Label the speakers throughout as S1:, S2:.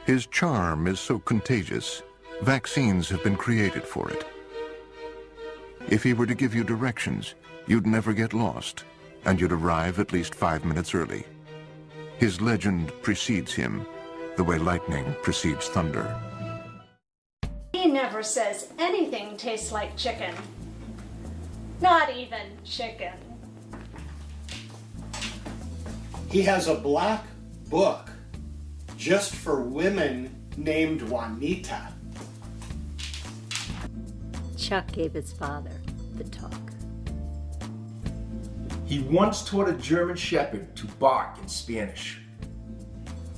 S1: His charm is so contagious, vaccines have been created for it. If he were to give you directions, you'd never get lost, and you'd arrive at least 5 minutes early. His legend precedes him, the way lightning precedes thunder.
S2: He never says anything tastes like chicken. Not even chicken.
S3: He has a black book just for women named Juanita.
S4: Chuck gave his father the talk.
S5: He once taught a German Shepherd to bark in Spanish.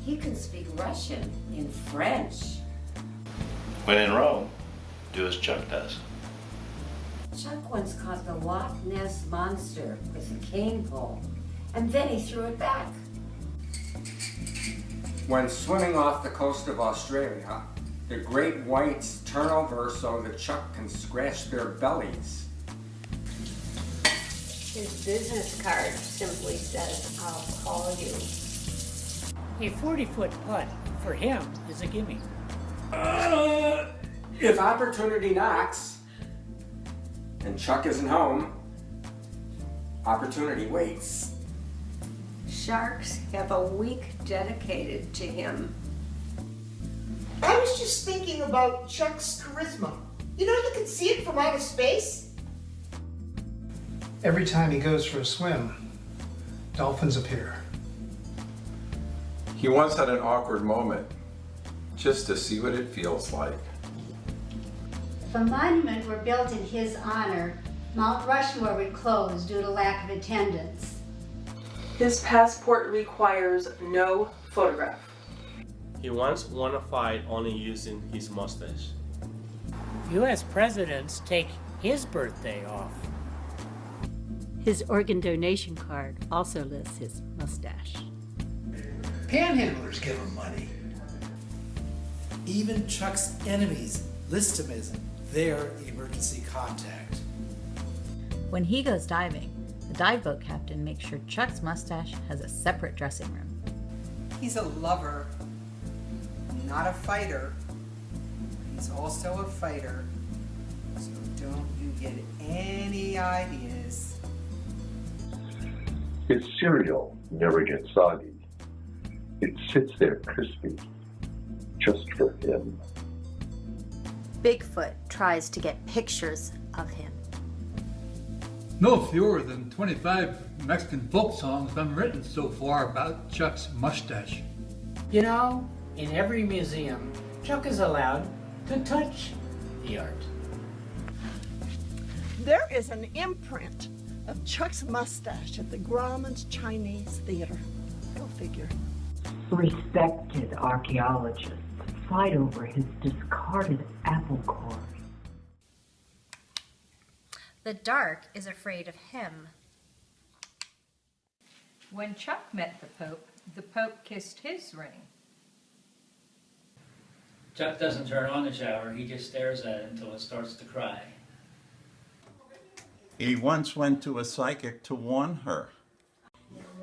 S6: He can speak Russian and French.
S7: When in Rome, do as Chuck does.
S6: Chuck once caught the Loch Ness Monster with a cane pole, and then he threw it back.
S8: When swimming off the coast of Australia, the great whites turn over so the Chuck can scratch their bellies.
S6: His business card simply says, "I'll call you."
S9: A 40-foot putt for him is a gimme.
S8: If opportunity knocks and Chuck isn't home, opportunity waits.
S6: Sharks have a week dedicated to him.
S10: I was just thinking about Chuck's charisma. You know, you can see it from outer space.
S11: Every time he goes for a swim, dolphins appear.
S12: He once had an awkward moment, just to see what it feels like.
S4: If a monument were built in his honor, Mount Rushmore would close due to lack of attendance.
S13: His passport requires no photograph.
S14: He once won a fight only using his mustache.
S9: U.S. presidents take his birthday off.
S4: His organ donation card also lists his mustache.
S15: Panhandlers give him money. Even Chuck's enemies list him as their emergency contact.
S16: When he goes diving, the dive boat captain makes sure Chuck's mustache has a separate dressing room.
S17: He's a lover, not a fighter. He's also a fighter, so don't you get any ideas.
S18: His cereal never gets soggy. It sits there crispy, just for him.
S16: Bigfoot tries to get pictures of him.
S19: No fewer than 25 Mexican folk songs have been written so far about Chuck's mustache.
S9: You know, in every museum, Chuck is allowed to touch the art.
S10: There is an imprint of Chuck's mustache at the Grauman's Chinese Theater. Go figure.
S20: Respected archaeologists fight over his discarded apple cores.
S16: The dark is afraid of him.
S21: When Chuck met the Pope kissed his ring.
S22: Chuck doesn't turn on the shower, he just stares at it until it starts to cry.
S23: He once went to a psychic to warn her.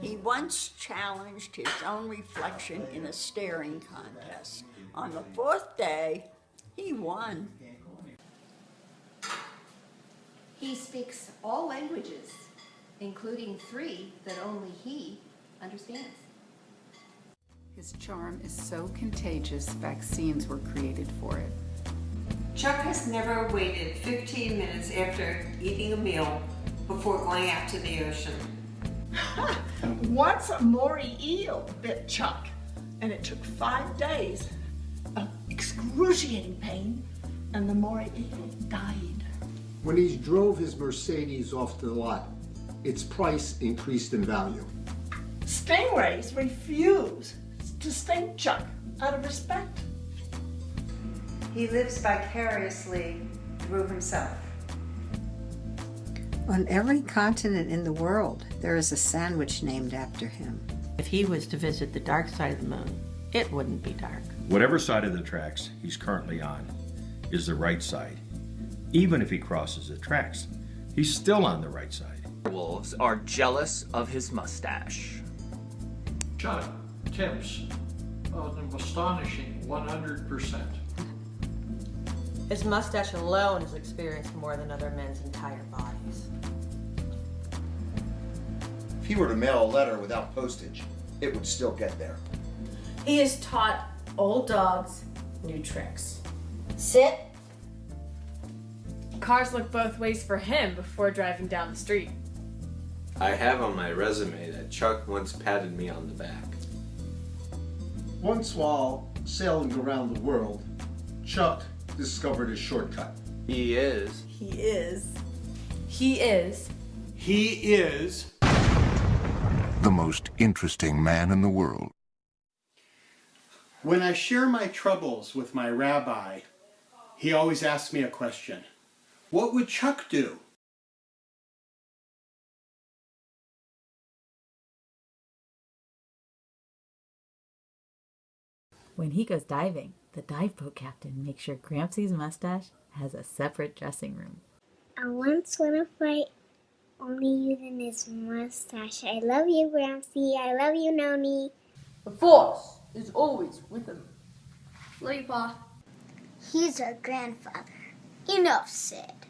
S24: He once challenged his own reflection in a staring contest. On the fourth day, he won.
S2: He speaks all languages, including 3 that only he understands.
S25: His charm is so contagious, vaccines were created for it.
S26: Chuck has never waited 15 minutes after eating a meal before going out to the ocean.
S10: Once a moray eel bit Chuck, and it took 5 days of excruciating pain, and the moray eel died.
S3: When he drove his Mercedes off the lot, its price increased in value.
S10: Stingrays refuse to sting Chuck out of respect.
S27: He lives vicariously through himself.
S28: On every continent in the world, there is a sandwich named after him.
S29: If he was to visit the dark side of the moon, it wouldn't be dark.
S30: Whatever side of the tracks he's currently on is the right side. Even if he crosses the tracks, he's still on the right side.
S31: Wolves are jealous of his mustache.
S5: Chuck tips
S1: an astonishing 100%.
S4: His mustache alone has experienced more than other men's entire bodies.
S6: If he were to mail a letter without postage, it would still get there.
S7: He has taught old dogs new tricks. Sit.
S8: Cars look both ways for him before driving down the street.
S11: I have on my resume that Chuck once patted me on the back.
S3: Once while sailing around the world, Chuck discovered a shortcut.
S11: He is.
S8: He is. He is.
S1: He is
S12: the most interesting man in the world.
S1: When I share my troubles with my rabbi, he always asks me a question. What would Chuck do?
S16: When he goes diving, the dive boat captain makes sure Gramps' mustache has a separate dressing room.
S13: I once want to fight only using his mustache. I love you, Gramsy. I love you, Noni.
S8: The Force is always with him.
S13: Love you, Pa. He's our grandfather. Enough said.